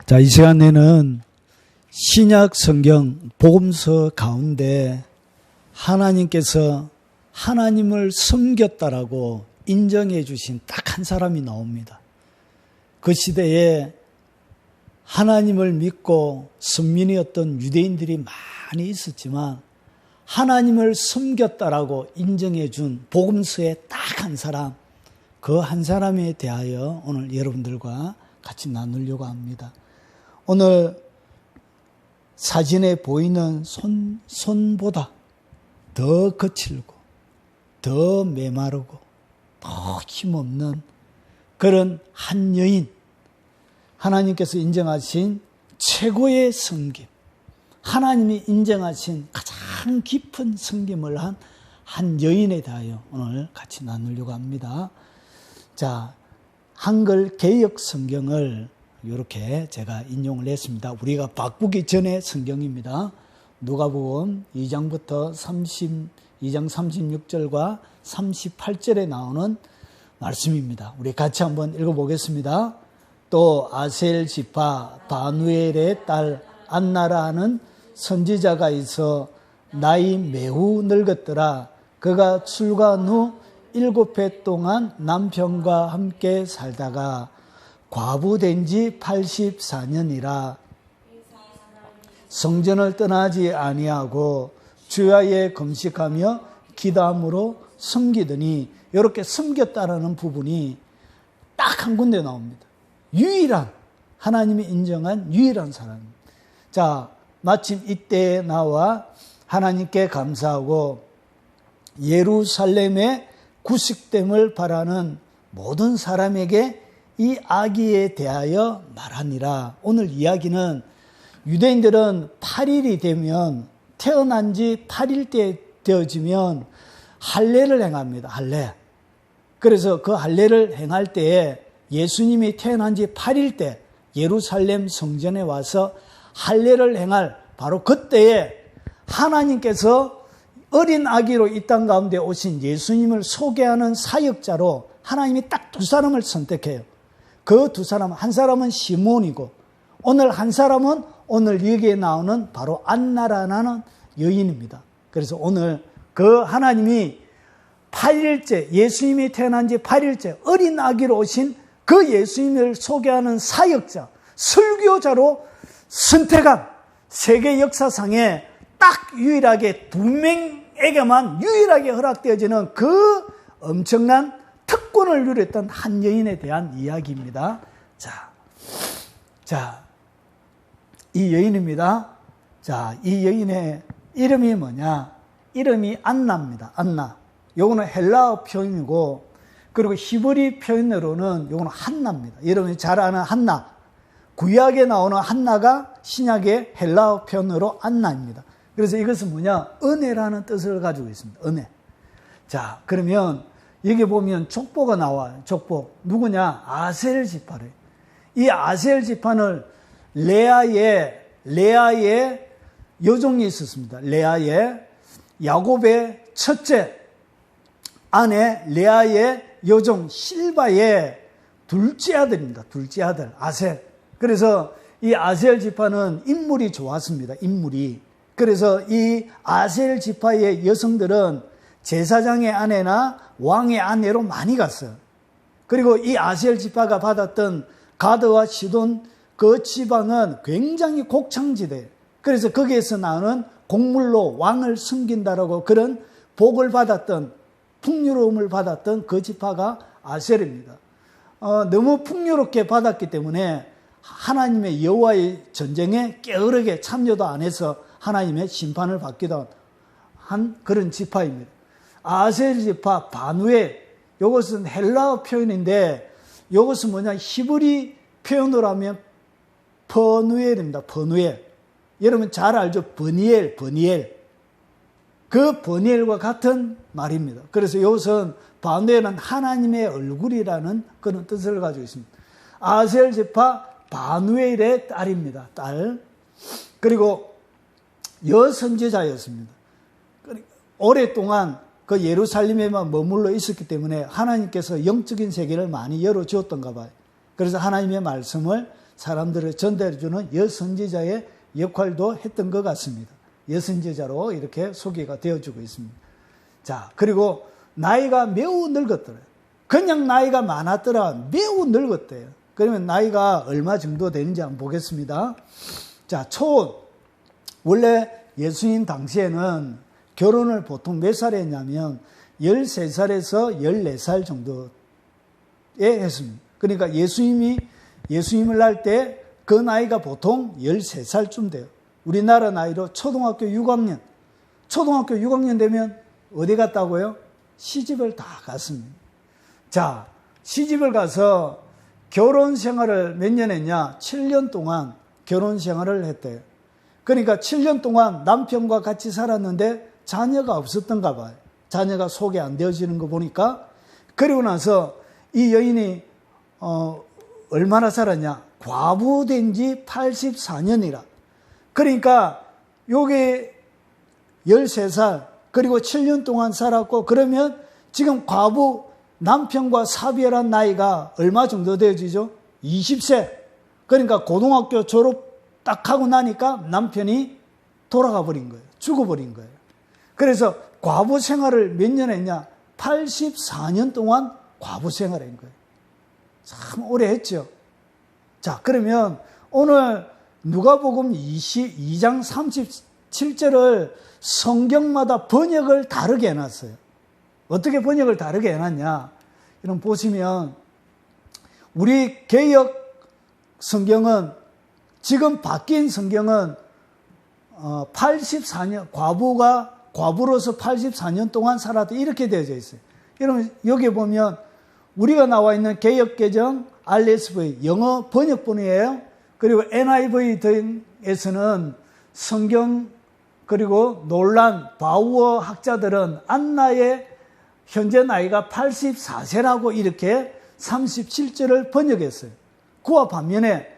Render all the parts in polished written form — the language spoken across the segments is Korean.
자, 이 시간에는 신약 성경 복음서 가운데 하나님께서 하나님을 섬겼다라고 인정해 주신 딱 한 사람이 나옵니다. 그 시대에 하나님을 믿고 선민이었던 유대인들이 많이 있었지만 하나님을 섬겼다라고 인정해 준 복음서의 딱 한 사람, 그 한 사람에 대하여 오늘 여러분들과 같이 나누려고 합니다. 오늘 사진에 보이는 손보다 더 거칠고 더 메마르고 더 힘없는 그런 한 여인, 하나님께서 인정하신 최고의 섬김, 하나님이 인정하신 가장 깊은 섬김을 한 여인에 대하여 오늘 같이 나누려고 합니다. 자, 한글 개역 성경을 이렇게 제가 인용을 했습니다. 우리가 바꾸기 전에 성경입니다. 누가복음 2장부터 2장 36절과 38절에 나오는 말씀입니다. 우리 같이 한번 읽어보겠습니다. 또 아셀 지파 바누엘의 딸 안나라 하는 선지자가 있어 나이 매우 늙었더라. 그가 출간 후 7해 동안 남편과 함께 살다가 과부된 지 84년이라 성전을 떠나지 아니하고 주야에 금식하며 기도함으로 섬기더니, 이렇게 섬겼다라는 부분이 딱 한 군데 나옵니다. 유일한, 하나님이 인정한 유일한 사람입니다. 자, 마침 이때에 나와 하나님께 감사하고 예루살렘의 구식됨을 바라는 모든 사람에게 이 아기에 대하여 말하니라. 오늘 이야기는 유대인들은 8일이 되면, 태어난 지 8일 때 되어지면 할례를 행합니다. 할례. 그래서 그 할례를 행할 때에 예수님이 태어난 지 8일 때 예루살렘 성전에 와서 할례를 행할 바로 그때에 하나님께서 어린 아기로 이 땅 가운데 오신 예수님을 소개하는 사역자로 하나님이 딱 두 사람을 선택해요. 그 두 사람, 한 사람은 시몬이고 오늘 한 사람은 오늘 여기에 나오는 바로 안나라는 여인입니다. 그래서 오늘 그 하나님이 8일째, 예수님이 태어난 지 8일째 어린 아기로 오신 그 예수님을 소개하는 사역자, 설교자로 선택한 세계 역사상에 딱 유일하게 두 명에게만 유일하게 허락되어지는 그 엄청난 특권을 누렸던 한 여인에 대한 이야기입니다. 자, 이 여인입니다. 자, 이 여인의 이름이 뭐냐? 이름이 안나입니다. 안나. 요거는 헬라어 표현이고, 그리고 히브리 표현으로는 요거는 한나입니다. 여러분이 잘 아는 한나. 구약에 나오는 한나가 신약의 헬라어 표현으로 안나입니다. 그래서 이것은 뭐냐? 은혜라는 뜻을 가지고 있습니다. 은혜. 자, 그러면 여기 보면 족보가 나와요. 족보. 누구냐? 아셀 지파래. 이 아셀 지파는 레아의 여종이 있었습니다. 레아의 야곱의 첫째 아내 레아의 여종 실바의 둘째 아들입니다. 둘째 아들 아셀. 그래서 이 아셀 지파는 인물이 좋았습니다. 인물이. 그래서 이 아셀 지파의 여성들은 제사장의 아내나 왕의 아내로 많이 갔어요. 그리고 이 아셀 지파가 받았던 가드와 시돈 그 지방은 굉장히 곡창지대. 그래서 거기에서 나오는 곡물로 왕을 섬긴다라고 그런 복을 받았던, 풍요로움을 받았던 그 지파가 아셀입니다. 너무 풍요롭게 받았기 때문에 하나님의 여호와의 전쟁에 게으르게 참여도 안 해서 하나님의 심판을 받기도 한 그런 지파입니다. 아셀 지파 바누엘, 이것은 헬라어 표현인데 이것은 뭐냐? 히브리 표현으로 하면 버누엘입니다. 버누엘. 여러분 잘 알죠? 버니엘. 그 버니엘과 같은 말입니다. 그래서 이것은 바누엘은 하나님의 얼굴이라는 그런 뜻을 가지고 있습니다. 아셀 지파 바누엘의 딸입니다. 딸. 그리고 여선지자였습니다. 오랫동안 그 예루살렘에만 머물러 있었기 때문에 하나님께서 영적인 세계를 많이 열어주었던가 봐요. 그래서 하나님의 말씀을 사람들을 전달해주는 여선지자의 역할도 했던 것 같습니다. 여선지자로 이렇게 소개가 되어주고 있습니다. 자, 그리고 나이가 매우 늙었더래요. 그냥 나이가 많았더라 매우 늙었대요. 그러면 나이가 얼마 정도 되는지 한번 보겠습니다. 자, 원래 예수님 당시에는 결혼을 보통 몇 살에 했냐면 13살에서 14살 정도에 했습니다. 그러니까 예수님을 날 때 그 나이가 보통 13살쯤 돼요. 우리나라 나이로 초등학교 6학년 되면 어디 갔다고요? 시집을 다 갔습니다. 자, 시집을 가서 결혼 생활을 몇 년 했냐? 7년 동안 결혼 생활을 했대요. 그러니까 7년 동안 남편과 같이 살았는데 자녀가 없었던가 봐요. 자녀가 소개 안 되어지는 거 보니까. 그리고 나서 이 여인이 얼마나 살았냐? 과부된 지 84년이라. 그러니까 요게 13살 그리고 7년 동안 살았고, 그러면 지금 과부 남편과 사별한 나이가 얼마 정도 되어지죠? 20세. 그러니까 고등학교 졸업 딱 하고 나니까 남편이 돌아가 버린 거예요. 죽어버린 거예요. 그래서 과부 생활을 몇 년 했냐? 84년 동안 과부 생활한 거예요. 참 오래 했죠. 자, 그러면 오늘 누가복음 22장 37절을 성경마다 번역을 다르게 해놨어요. 어떻게 번역을 다르게 해놨냐? 이런 보시면 우리 개역 성경은, 지금 바뀐 성경은 84년, 과부로서 84년 동안 살았다 이렇게 되어져 있어요. 여러분 여기 보면 우리가 나와 있는 개역개정 RSV 영어 번역본이에요. 그리고 NIV 등에서는 성경 그리고 논란 바우어 학자들은 안나의 현재 나이가 84세라고 이렇게 37절을 번역했어요. 그와 반면에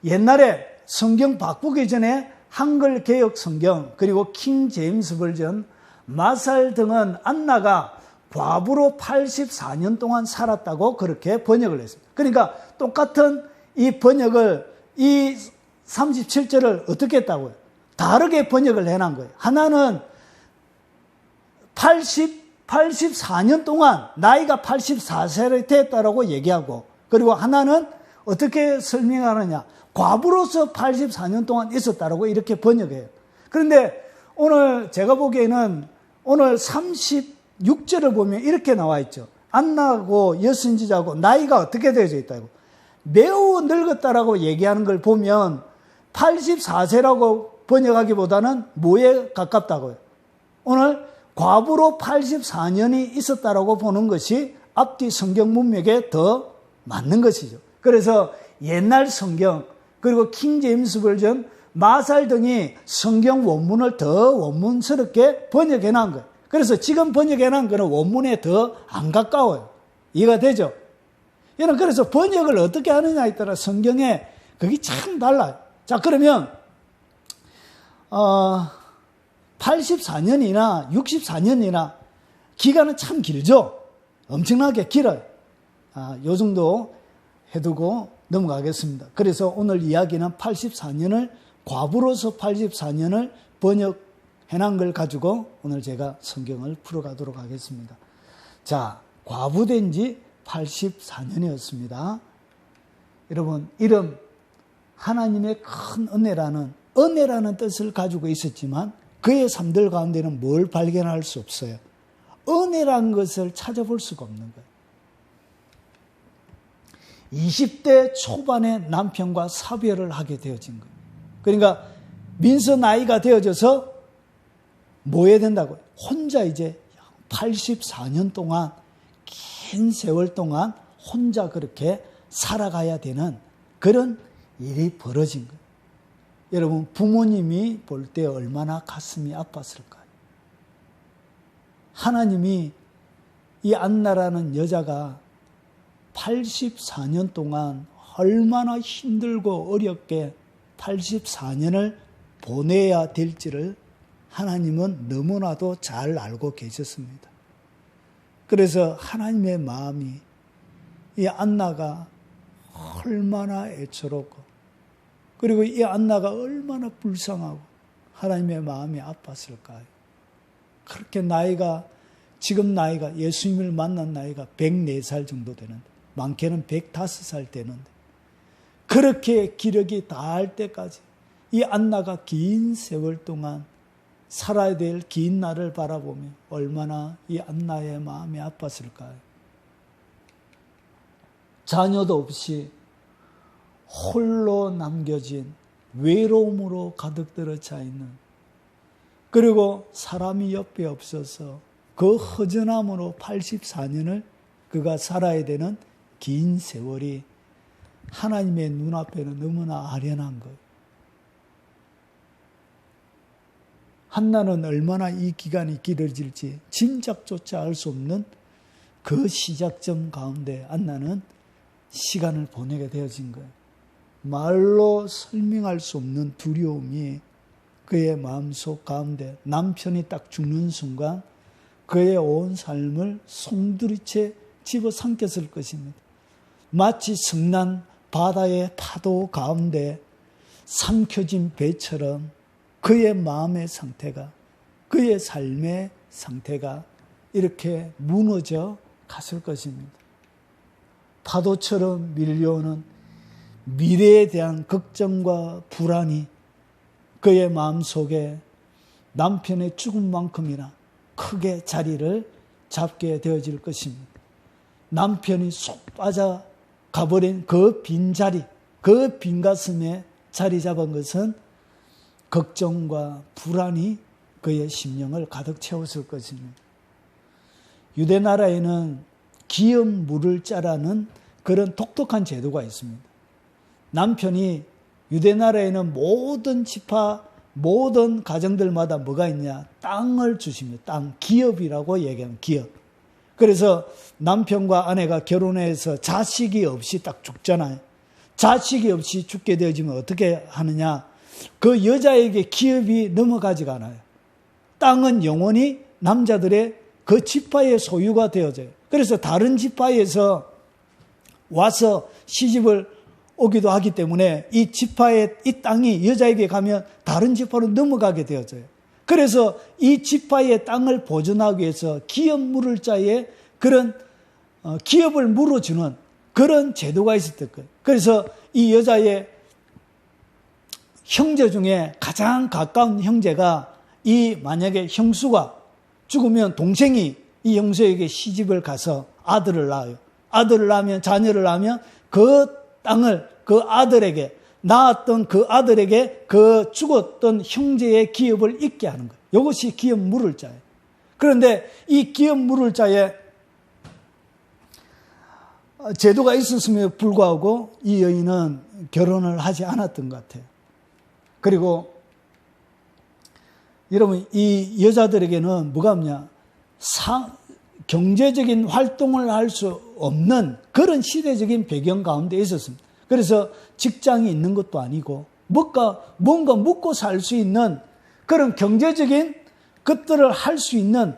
옛날에 성경 바꾸기 전에 한글 개역 성경 그리고 킹 제임스 버전 마살 등은 안나가 과부로 84년 동안 살았다고 그렇게 번역을 했습니다. 그러니까 똑같은 이 번역을 이 37절을 어떻게 했다고요? 다르게 번역을 해놓은 거예요. 하나는 84년 동안 나이가 84세를 됐다라고 얘기하고, 그리고 하나는 어떻게 설명하느냐? 과부로서 84년 동안 있었다라고 이렇게 번역해요. 그런데 오늘 제가 보기에는 오늘 36절을 보면 이렇게 나와 있죠. 안나하고 여선지자하고 나이가 어떻게 되어져 있다고? 매우 늙었다라고 얘기하는 걸 보면 84세라고 번역하기보다는 뭐에 가깝다고요? 오늘 과부로 84년이 있었다라고 보는 것이 앞뒤 성경 문맥에 더 맞는 것이죠. 그래서 옛날 성경 그리고 킹 제임스 버전 마살 등이 성경 원문을 더 원문스럽게 번역해 놓은 거예요. 그래서 지금 번역해 놓은 거는 원문에 더 안 가까워요. 이해가 되죠? 여러분, 그래서 번역을 어떻게 하느냐에 따라 성경에 그게 참 달라요. 자, 그러면 84년이나 64년이나 기간은 참 길죠. 엄청나게 길어요. 요 정도 해두고 넘어가겠습니다. 그래서 오늘 이야기는 84년을 과부로서 84년을 번역해놓은 걸 가지고 오늘 제가 성경을 풀어가도록 하겠습니다. 자, 과부된 지 84년이었습니다. 여러분, 이름 하나님의 큰 은혜라는 뜻을 가지고 있었지만 그의 삶들 가운데는 뭘 발견할 수 없어요. 은혜라는 것을 찾아볼 수가 없는 거예요. 20대 초반에 남편과 사별을 하게 되어진 거예요. 그러니까 민서 나이가 되어져서 뭐 해야 된다고요? 혼자 이제 84년 동안 긴 세월 동안 혼자 그렇게 살아가야 되는 그런 일이 벌어진 거예요. 여러분, 부모님이 볼 때 얼마나 가슴이 아팠을까요? 하나님이 이 안나라는 여자가 84년 동안 얼마나 힘들고 어렵게 84년을 보내야 될지를 하나님은 너무나도 잘 알고 계셨습니다. 그래서 하나님의 마음이 이 안나가 얼마나 애처롭고 그리고 이 안나가 얼마나 불쌍하고 하나님의 마음이 아팠을까요? 그렇게 지금 나이가 예수님을 만난 나이가 104살 정도 되는데, 많게는 105살 되는데, 그렇게 기력이 다할 때까지 이 안나가 긴 세월 동안 살아야 될 긴 날을 바라보며 얼마나 이 안나의 마음이 아팠을까요? 자녀도 없이 홀로 남겨진 외로움으로 가득 들어차 있는, 그리고 사람이 옆에 없어서 그 허전함으로 84년을 그가 살아야 되는 긴 세월이 하나님의 눈앞에는 너무나 아련한 거예요. 한나는 얼마나 이 기간이 길어질지 짐작조차 알 수 없는 그 시작점 가운데 안나는 시간을 보내게 되어진 거예요. 말로 설명할 수 없는 두려움이 그의 마음속 가운데, 남편이 딱 죽는 순간 그의 온 삶을 송두리째 집어삼켰을 것입니다. 마치 성난 바다의 파도 가운데 삼켜진 배처럼 그의 마음의 상태가, 그의 삶의 상태가 이렇게 무너져 갔을 것입니다. 파도처럼 밀려오는 미래에 대한 걱정과 불안이 그의 마음속에 남편의 죽음만큼이나 크게 자리를 잡게 되어질 것입니다. 남편이 쏙 빠져가버린 그 빈자리, 그 빈 가슴에 자리 잡은 것은 걱정과 불안이 그의 심령을 가득 채웠을 것입니다. 유대 나라에는 기업 물을 자라는 그런 독특한 제도가 있습니다. 남편이, 유대 나라에는 모든 지파, 모든 가정들마다 뭐가 있냐? 땅을 주십니다. 땅, 기업이라고 얘기하는 기업. 그래서 남편과 아내가 결혼해서 자식이 없이 딱 죽잖아요. 자식이 없이 죽게 되어지면 어떻게 하느냐? 그 여자에게 기업이 넘어가지가 않아요. 땅은 영원히 남자들의 그 지파의 소유가 되어져요. 그래서 다른 지파에서 와서 시집을 오기도 하기 때문에 이 지파의 이 땅이 여자에게 가면 다른 지파로 넘어가게 되어져요. 그래서 이 지파의 땅을 보존하기 위해서 기업 물을 자의 그런 기업을 물어주는 그런 제도가 있었던 거예요. 그래서 이 여자의 형제 중에 가장 가까운 형제가, 이 만약에 형수가 죽으면 동생이 이 형수에게 시집을 가서 아들을 낳아요. 아들을 낳으면, 자녀를 낳으면 그 땅을 그 아들에게, 낳았던 그 아들에게 그 죽었던 형제의 기업을 잇게 하는 거예요. 이것이 기업 물을 자예요. 그런데 이 기업 물을 자의 제도가 있었음에도 불구하고 이 여인은 결혼을 하지 않았던 것 같아요. 그리고 여러분, 이 여자들에게는 뭐가 없냐? 경제적인 활동을 할 수 없는 그런 시대적인 배경 가운데 있었습니다. 그래서 직장이 있는 것도 아니고 뭔가 먹고 살 수 있는 그런 경제적인 것들을 할 수 있는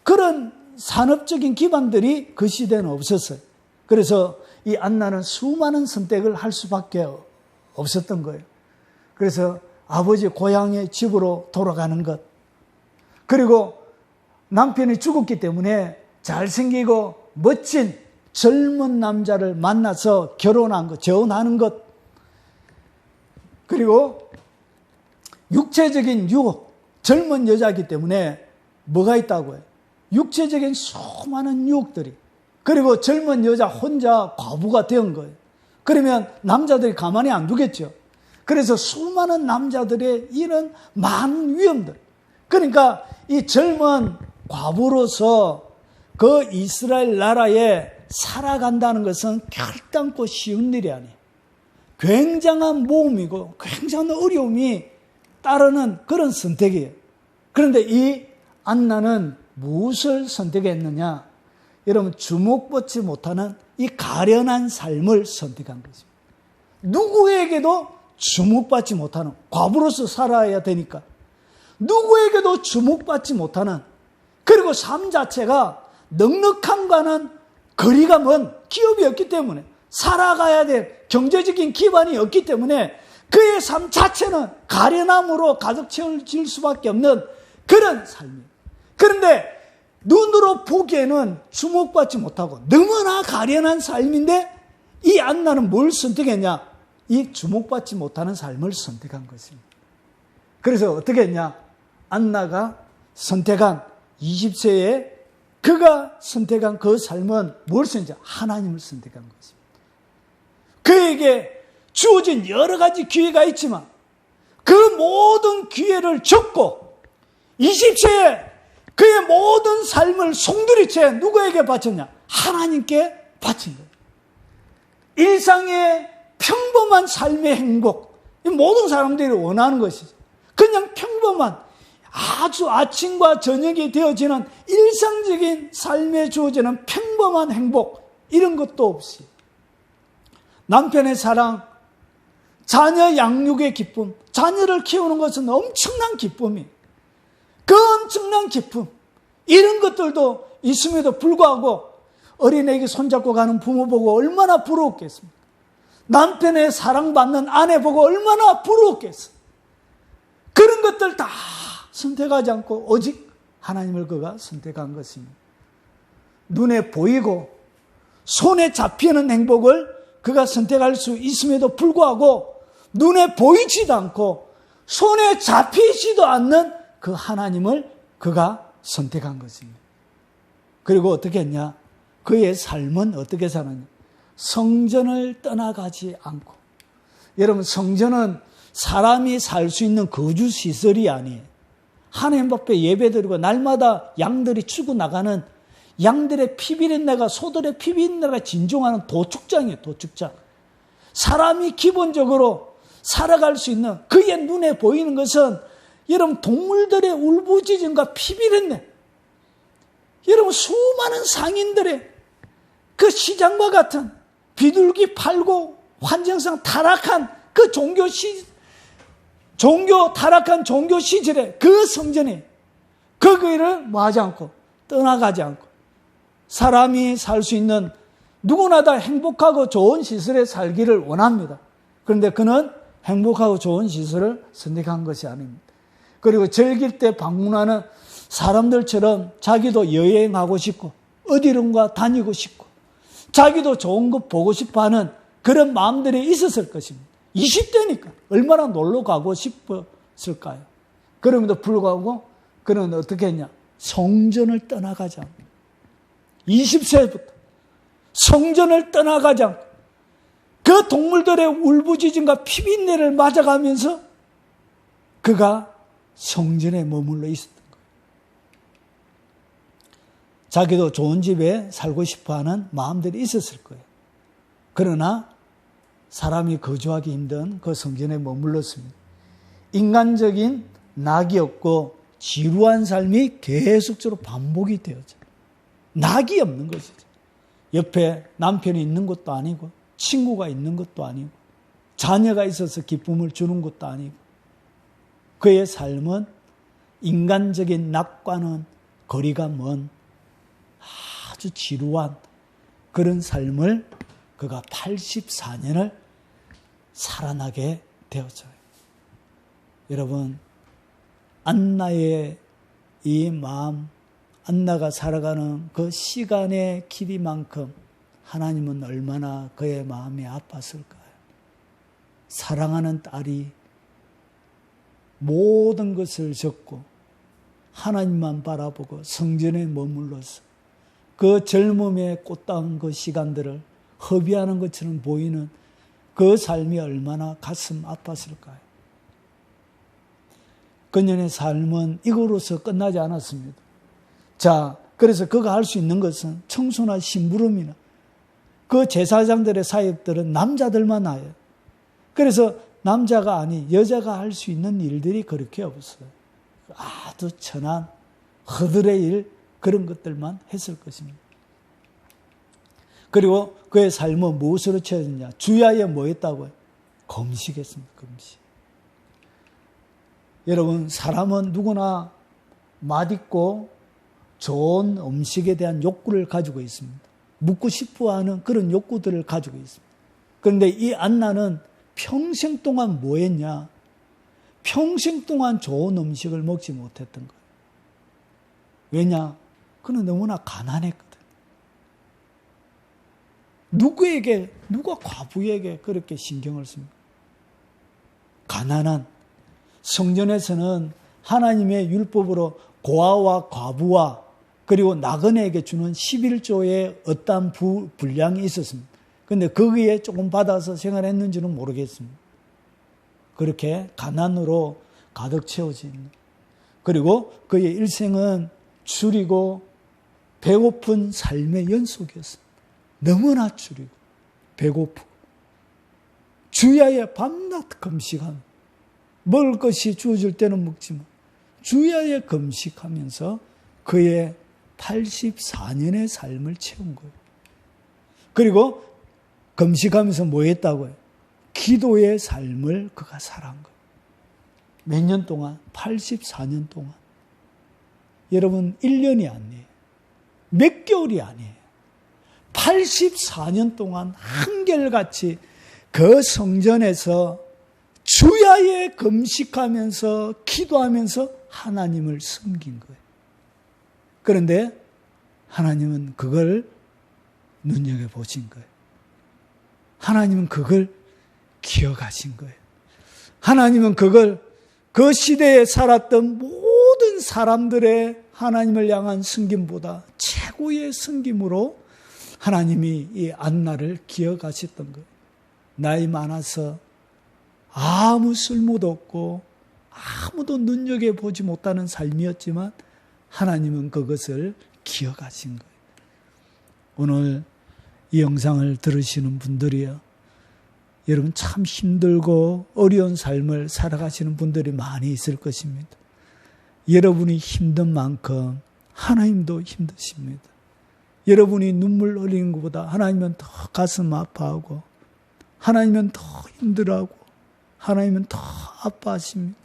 그런 산업적인 기반들이 그 시대는 없었어요. 그래서 이 안나는 수많은 선택을 할 수밖에 없었던 거예요. 그래서 아버지 고향의 집으로 돌아가는 것, 그리고 남편이 죽었기 때문에 잘생기고 멋진 젊은 남자를 만나서 결혼한 것, 재혼하는 것, 그리고 육체적인 유혹, 젊은 여자이기 때문에 뭐가 있다고요? 육체적인 수많은 유혹들이. 그리고 젊은 여자 혼자 과부가 된 거예요. 그러면 남자들이 가만히 안 두겠죠. 그래서 수많은 남자들의 이런 많은 위험들. 그러니까 이 젊은 과부로서 그 이스라엘 나라에 살아간다는 것은 결단코 쉬운 일이 아니에요. 굉장한 모험이고 굉장한 어려움이 따르는 그런 선택이에요. 그런데 이 안나는 무엇을 선택했느냐? 여러분, 주목받지 못하는 이 가련한 삶을 선택한 것입니다. 누구에게도 주목받지 못하는, 과부로서 살아야 되니까 누구에게도 주목받지 못하는, 그리고 삶 자체가 넉넉함과는 거리가 먼 기업이 없기 때문에, 살아가야 될 경제적인 기반이 없기 때문에 그의 삶 자체는 가련함으로 가득 채워질 수밖에 없는 그런 삶이에요. 그런데 눈으로 보기에는 주목받지 못하고 너무나 가련한 삶인데 이 안나는 뭘 선택했냐? 이 주목받지 못하는 삶을 선택한 것입니다. 그래서 어떻게 했냐? 안나가 선택한 20세에 그가 선택한 그 삶은 뭘 선택했냐? 하나님을 선택한 것입니다. 그에게 주어진 여러 가지 기회가 있지만 그 모든 기회를 접고 20세에 그의 모든 삶을 송두리째 누구에게 바쳤냐? 하나님께 바친 거예요. 일상의 평범한 삶의 행복, 모든 사람들이 원하는 것이죠. 그냥 평범한 아주 아침과 저녁이 되어지는 일상적인 삶에 주어지는 평범한 행복, 이런 것도 없이 남편의 사랑, 자녀 양육의 기쁨, 자녀를 키우는 것은 엄청난 기쁨이에요. 그 엄청난 기쁨, 이런 것들도 있음에도 불구하고 어린애에게 손잡고 가는 부모 보고 얼마나 부러웠겠습니까? 남편의 사랑받는 아내 보고 얼마나 부러웠겠어요. 그런 것들 다 선택하지 않고 오직 하나님을 그가 선택한 것입니다. 눈에 보이고 손에 잡히는 행복을 그가 선택할 수 있음에도 불구하고 눈에 보이지도 않고 손에 잡히지도 않는 그 하나님을 그가 선택한 것입니다. 그리고 어떻게 했냐? 그의 삶은 어떻게 사느냐? 성전을 떠나가지 않고. 여러분, 성전은 사람이 살 수 있는 거주시설이 아니에요. 하나님 앞에 예배드리고 날마다 양들이 치고 나가는 양들의 피비린내가 소들의 피비린내가 진동하는 도축장이에요. 도축장. 사람이 기본적으로 살아갈 수 있는 그의 눈에 보이는 것은 여러분 동물들의 울부짖음과 피비린내, 여러분 수많은 상인들의 그 시장과 같은 비둘기 팔고 환경상 타락한 그 타락한 종교 시절에 그 성전에 그 길을 뭐하지 않고 떠나가지 않고 사람이 살 수 있는 누구나 다 행복하고 좋은 시설에 살기를 원합니다. 그런데 그는 행복하고 좋은 시설을 선택한 것이 아닙니다. 그리고 즐길 때 방문하는 사람들처럼 자기도 여행하고 싶고 어디론가 다니고 싶고 자기도 좋은 것 보고 싶어하는 그런 마음들이 있었을 것입니다. 20대니까 얼마나 놀러 가고 싶었을까요? 그럼에도 불구하고 그는 어떻게 했냐? 성전을 떠나가지 않고 20세부터 성전을 떠나가지 않고 그 동물들의 울부짖음과 피비린내를 맞아가면서 그가 성전에 머물러 있었던 거예요. 자기도 좋은 집에 살고 싶어하는 마음들이 있었을 거예요. 그러나 사람이 거주하기 힘든 그 성전에 머물렀습니다. 인간적인 낙이 없고 지루한 삶이 계속적으로 반복이 되어져. 낙이 없는 것이죠. 옆에 남편이 있는 것도 아니고 친구가 있는 것도 아니고 자녀가 있어서 기쁨을 주는 것도 아니고 그의 삶은 인간적인 낙과는 거리가 먼 아주 지루한 그런 삶을 그가 84년을 살아나게 되었어요. 여러분, 안나의 이 마음, 안나가 살아가는 그 시간의 길이만큼 하나님은 얼마나 그의 마음이 아팠을까요? 사랑하는 딸이 모든 것을 접고 하나님만 바라보고 성전에 머물러서 그 젊음의 꽃다운 그 시간들을 허비하는 것처럼 보이는 그 삶이 얼마나 가슴 아팠을까요? 그녀의 삶은 이거로서 끝나지 않았습니다. 자, 그래서 그가 할 수 있는 것은 청소나 심부름이나 그 제사장들의 사역들은 남자들만 해요. 그래서 남자가 아닌 여자가 할 수 있는 일들이 그렇게 없어요. 아주 천한 허들의 일, 그런 것들만 했을 것입니다. 그리고 그의 삶은 무엇으로 채워졌냐? 주야에 뭐 했다고요? 금식했습니다. 금식. 여러분, 사람은 누구나 맛있고 좋은 음식에 대한 욕구를 가지고 있습니다. 묻고 싶어하는 그런 욕구들을 가지고 있습니다. 그런데 이 안나는 평생 동안 뭐 했냐? 평생 동안 좋은 음식을 먹지 못했던 거예요. 왜냐? 그는 너무나 가난했거든. 누가 과부에게 그렇게 신경을 씁니까? 가난한. 성전에서는 하나님의 율법으로 고아와 과부와 그리고 나그네에게 주는 11조의 어떠한 분량이 있었습니다. 그런데 거기에 조금 받아서 생활했는지는 모르겠습니다. 그렇게 가난으로 가득 채워진. 그리고 그의 일생은 줄이고 배고픈 삶의 연속이었습니다. 너무나 줄이고 배고프고 주야에 밤낮 금식한, 먹을 것이 주어질 때는 먹지만 주야에 금식하면서 그의 84년의 삶을 채운 거예요. 그리고 금식하면서 뭐 했다고요? 기도의 삶을 그가 살아간 거예요. 몇 년 동안? 84년 동안. 여러분 1년이 아니에요. 몇 개월이 아니에요. 84년 동안 한결같이 그 성전에서 주야에 금식하면서 기도하면서 하나님을 섬긴 거예요. 그런데 하나님은 그걸 눈여겨보신 거예요. 하나님은 그걸 기억하신 거예요. 하나님은 그걸 그 시대에 살았던 모든 사람들의 하나님을 향한 섬김보다 최고의 섬김으로 하나님이 이 안나를 기억하셨던 거예요. 나이 많아서 아무 쓸모도 없고 아무도 눈여겨보지 못하는 삶이었지만 하나님은 그것을 기억하신 거예요. 오늘 이 영상을 들으시는 분들이요, 여러분 참 힘들고 어려운 삶을 살아가시는 분들이 많이 있을 것입니다. 여러분이 힘든 만큼 하나님도 힘드십니다. 여러분이 눈물 흘리는 것보다 하나님은 더 가슴 아파하고 하나님은 더 힘들어하고 하나님은 더 아파하십니다.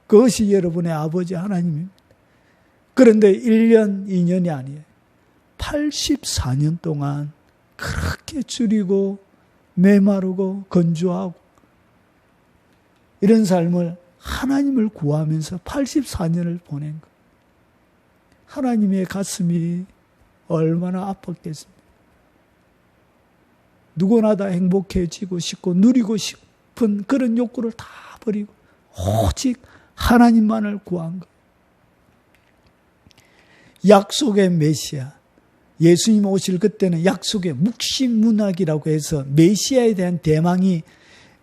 그것이 여러분의 아버지 하나님입니다. 그런데 1년, 2년이 아니에요. 84년 동안 그렇게 줄이고 메마르고 건조하고 이런 삶을 하나님을 구하면서 84년을 보낸 거예요. 하나님의 가슴이 얼마나 아팠겠습니까? 누구나 다 행복해지고 싶고 누리고 싶은 그런 욕구를 다 버리고 오직 하나님만을 구한 거예요. 약속의 메시아, 예수님 오실 그때는 약속의 묵시문학이라고 해서 메시아에 대한 대망이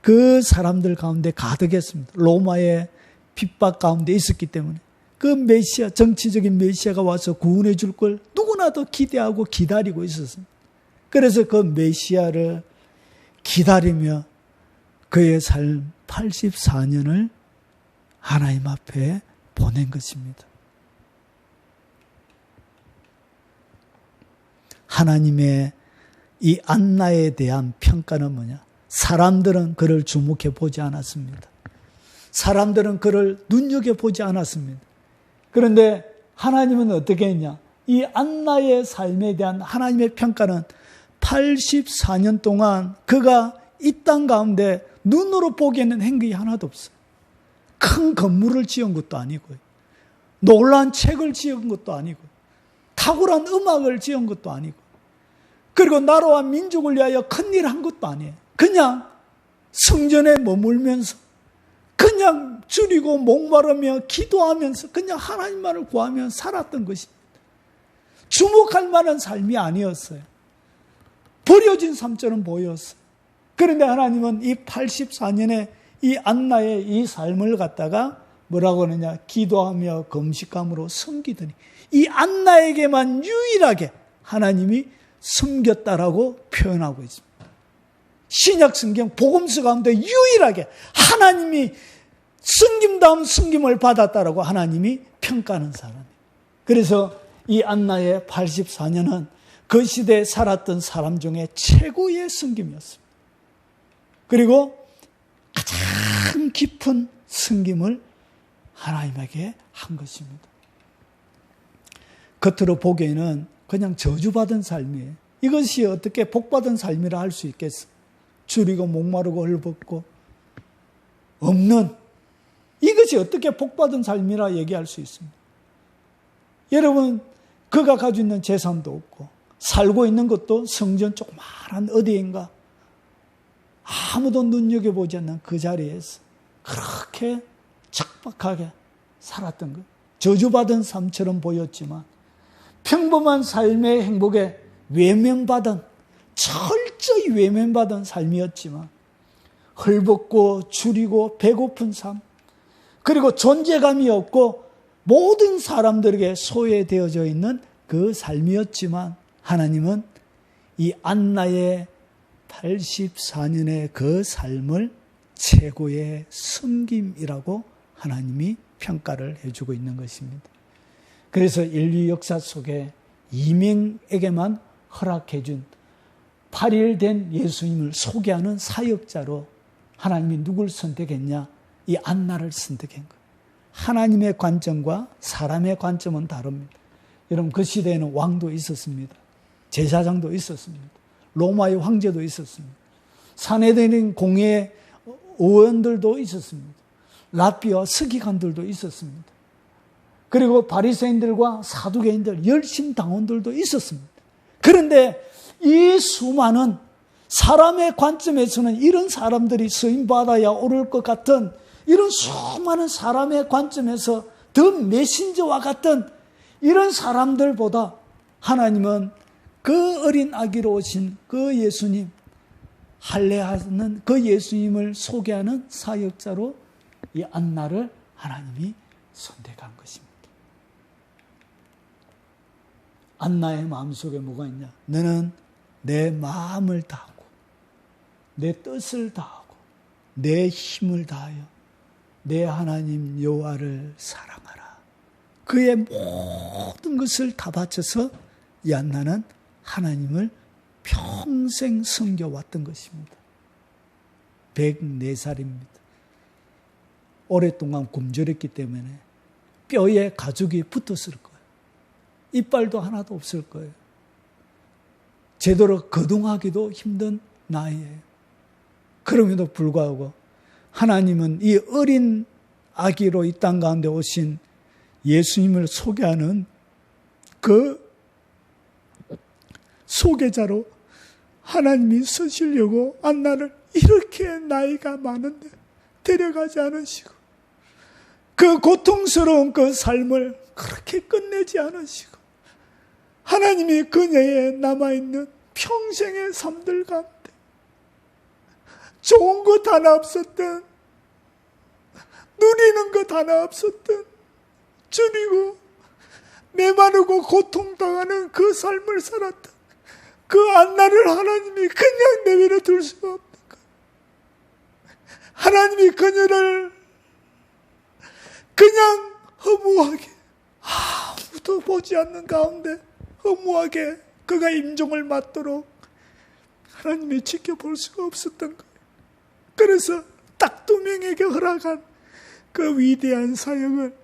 그 사람들 가운데 가득했습니다. 로마의 핍박 가운데 있었기 때문에 그 메시아, 정치적인 메시아가 와서 구원해 줄 걸 누구나도 기대하고 기다리고 있었습니다. 그래서 그 메시아를 기다리며 그의 삶 84년을 하나님 앞에 보낸 것입니다. 하나님의 이 안나에 대한 평가는 뭐냐? 사람들은 그를 주목해 보지 않았습니다. 사람들은 그를 눈여겨보지 않았습니다. 그런데 하나님은 어떻게 했냐? 이 안나의 삶에 대한 하나님의 평가는 84년 동안 그가 이 땅 가운데 눈으로 보기에는 행복이 하나도 없어요. 큰 건물을 지은 것도 아니고요. 놀라운 책을 지은 것도 아니고 탁월한 음악을 지은 것도 아니고 그리고 나라와 민족을 위하여 큰일 한 것도 아니에요. 그냥 성전에 머물면서 그냥 줄이고 목마르며 기도하면서 그냥 하나님만을 구하며 살았던 것입니다. 주목할 만한 삶이 아니었어요. 버려진 삶처럼 보였어요. 그런데 하나님은 이 84년의 이 안나의 이 삶을 갖다가 뭐라고 하느냐? 기도하며 금식함으로 섬기더니 이 안나에게만 유일하게 하나님이 섬겼다라고 표현하고 있습니다. 신약 성경 복음서 가운데 유일하게 하나님이 섬김다운 섬김을 받았다라고 하나님이 평가하는 사람이에요. 그래서 이 안나의 84년은 그 시대에 살았던 사람 중에 최고의 섬김이었습니다. 그리고 가장 깊은 섬김을 하나님에게 한 것입니다. 겉으로 보기에는 그냥 저주받은 삶이에요. 이것이 어떻게 복받은 삶이라 할 수 있겠어? 줄이고 목마르고 헐벗고 없는, 이것이 어떻게 복받은 삶이라 얘기할 수 있습니다. 여러분, 그가 가지고 있는 재산도 없고 살고 있는 것도 성전 조그마한 어디인가 아무도 눈여겨보지 않는 그 자리에서 그렇게 척박하게 살았던 것, 저주받은 삶처럼 보였지만 평범한 삶의 행복에 외면받은, 철저히 외면받은 삶이었지만 헐벗고 줄이고 배고픈 삶, 그리고 존재감이 없고 모든 사람들에게 소외되어져 있는 그 삶이었지만 하나님은 이 안나의 84년의 그 삶을 최고의 섬김이라고 하나님이 평가를 해주고 있는 것입니다. 그래서 인류 역사 속에 이명에게만 허락해준 8일 된 예수님을 소개하는 사역자로 하나님이 누굴 선택했냐? 이 안나를 선택한 거예요. 하나님의 관점과 사람의 관점은 다릅니다. 여러분, 그 시대에는 왕도 있었습니다. 제사장도 있었습니다. 로마의 황제도 있었습니다. 사내들인 공회 의원들도 있었습니다. 랍비와 서기관들도 있었습니다. 그리고 바리새인들과 사두개인들, 열심 당원들도 있었습니다. 그런데 이 수많은 사람의 관점에서는 이런 사람들이 서임받아야 옳을 것 같은 이런 수많은 사람의 관점에서 더 메신저와 같은 이런 사람들보다 하나님은 그 어린 아기로 오신 그 예수님, 할례하는 그 예수님을 소개하는 사역자로 이 안나를 하나님이 선택한 것입니다. 안나의 마음속에 뭐가 있냐? 너는 내 마음을 다하고 내 뜻을 다하고 내 힘을 다하여 내 하나님 여호와를 사랑하라. 그의 모든 것을 다 바쳐서 이 안나는 하나님을 평생 섬겨왔던 것입니다. 104살입니다. 오랫동안 굶주렸기 때문에 뼈에 가죽이 붙었을 거예요. 이빨도 하나도 없을 거예요. 제대로 거동하기도 힘든 나이에요. 그럼에도 불구하고 하나님은 이 어린 아기로 이 땅 가운데 오신 예수님을 소개하는 그 소개자로 하나님이 쓰시려고 안나를 이렇게 나이가 많은데 데려가지 않으시고 그 고통스러운 그 삶을 그렇게 끝내지 않으시고 하나님이 그녀에 남아있는 평생의 삶들 가운데 좋은 것 하나 없었던, 누리는 것 하나 없었던, 줄이고 메마르고 고통당하는 그 삶을 살았던 그 안나를 하나님이 그냥 내버려 둘 수가 없는 거예요. 하나님이 그녀를 그냥 허무하게 아무도 보지 않는 가운데 허무하게 그가 임종을 맞도록 하나님이 지켜볼 수가 없었던 거예요. 그래서 딱 2명에게 허락한 그 위대한 사역을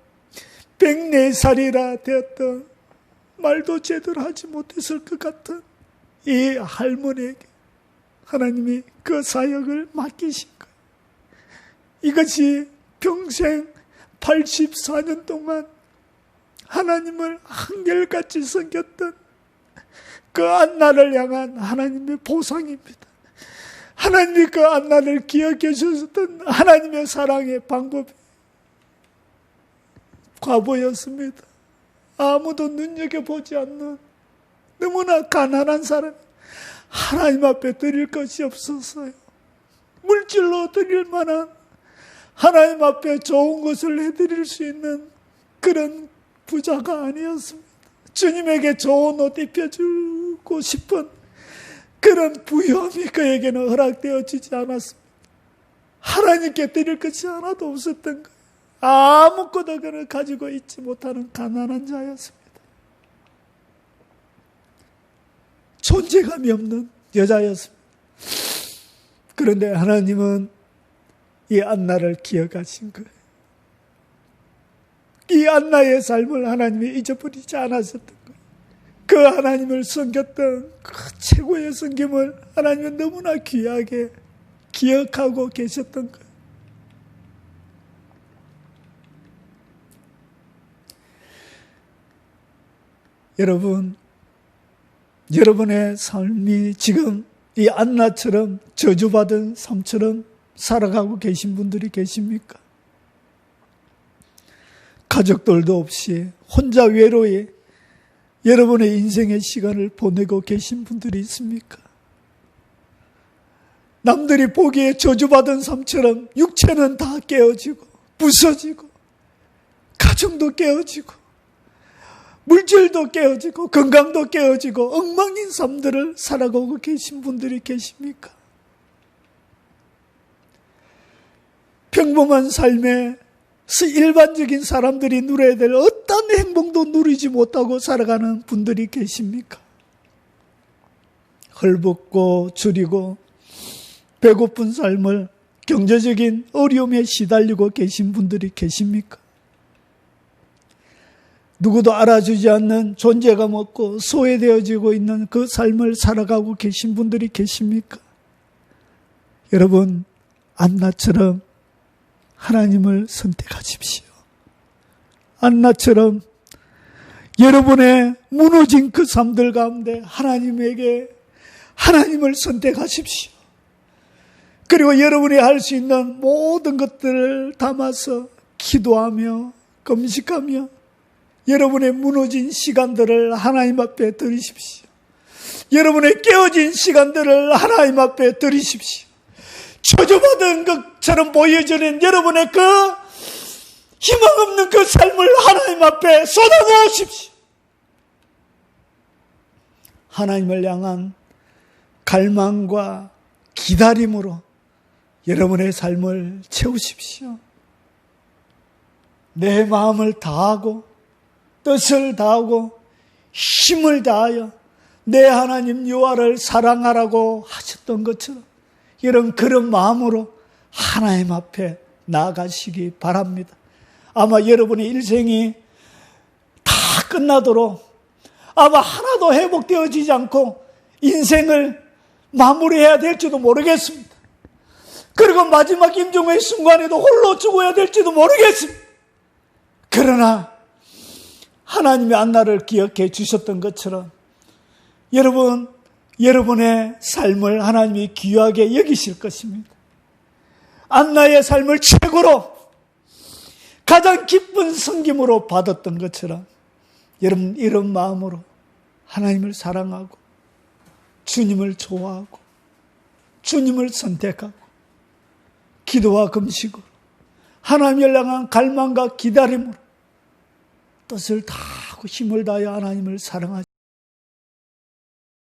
104살이라 되었던, 말도 제대로 하지 못했을 것 같은 이 할머니에게 하나님이 그 사역을 맡기신 거예요. 이것이 평생 84년 동안 하나님을 한결같이 섬겼던 그 안나를 향한 하나님의 보상입니다. 하나님이 그 안나를 기억해 주셨던 하나님의 사랑의 방법이 과보였습니다. 아무도 눈여겨보지 않는 너무나 가난한 사람, 하나님 앞에 드릴 것이 없었어요. 물질로 드릴 만한, 하나님 앞에 좋은 것을 해드릴 수 있는 그런 부자가 아니었습니다. 주님에게 좋은 옷 입혀주고 싶은 그런 부유함이 그에게는 허락되어지지 않았습니다. 하나님께 드릴 것이 하나도 없었던 거예요. 아무것도 그를 가지고 있지 못하는 가난한 자였습니다. 존재감이 없는 여자였습니다. 그런데 하나님은 이 안나를 기억하신 거예요. 이 안나의 삶을 하나님이 잊어버리지 않았었던 거예요. 그 하나님을 섬겼던 그 최고의 섬김을 하나님은 너무나 귀하게 기억하고 계셨던 거예요. 여러분, 여러분의 삶이 지금 이 안나처럼 저주받은 삶처럼 살아가고 계신 분들이 계십니까? 가족들도 없이 혼자 외로이 여러분의 인생의 시간을 보내고 계신 분들이 있습니까? 남들이 보기에 저주받은 삶처럼 육체는 다 깨어지고 부서지고 가정도 깨어지고 물질도 깨어지고 건강도 깨어지고 엉망인 삶들을 살아가고 계신 분들이 계십니까? 평범한 삶에서 일반적인 사람들이 누려야 될 어떤 행복도 누리지 못하고 살아가는 분들이 계십니까? 헐벗고 줄이고 배고픈 삶을 경제적인 어려움에 시달리고 계신 분들이 계십니까? 누구도 알아주지 않는 존재감 없고 소외되어지고 있는 그 삶을 살아가고 계신 분들이 계십니까? 여러분, 안나처럼 하나님을 선택하십시오. 안나처럼 여러분의 무너진 그 삶들 가운데 하나님을 선택하십시오. 그리고 여러분이 할 수 있는 모든 것들을 담아서 기도하며 금식하며 여러분의 무너진 시간들을 하나님 앞에 드리십시오. 여러분의 깨어진 시간들을 하나님 앞에 드리십시오. 저주받은 것처럼 보여지는 여러분의 그 희망 없는 그 삶을 하나님 앞에 쏟아놓으십시오. 하나님을 향한 갈망과 기다림으로 여러분의 삶을 채우십시오. 내 마음을 다하고 뜻을 다하고 힘을 다하여 내 하나님 여호와를 사랑하라고 하셨던 것처럼 여러분 그런 마음으로 하나님 앞에 나아가시기 바랍니다. 아마 여러분의 일생이 다 끝나도록 아마 하나도 회복되어지지 않고 인생을 마무리해야 될지도 모르겠습니다. 그리고 마지막 임종의 순간에도 홀로 죽어야 될지도 모르겠습니다. 그러나 하나님의 안나를 기억해 주셨던 것처럼 여러분, 여러분의 삶을 하나님이 귀하게 여기실 것입니다. 안나의 삶을 최고로 가장 기쁜 섬김으로 받았던 것처럼 여러분 이런 마음으로 하나님을 사랑하고 주님을 좋아하고 주님을 선택하고 기도와 금식으로 하나님을 향한 갈망과 기다림으로 뜻을 다하고 힘을 다하여 하나님을 사랑하시고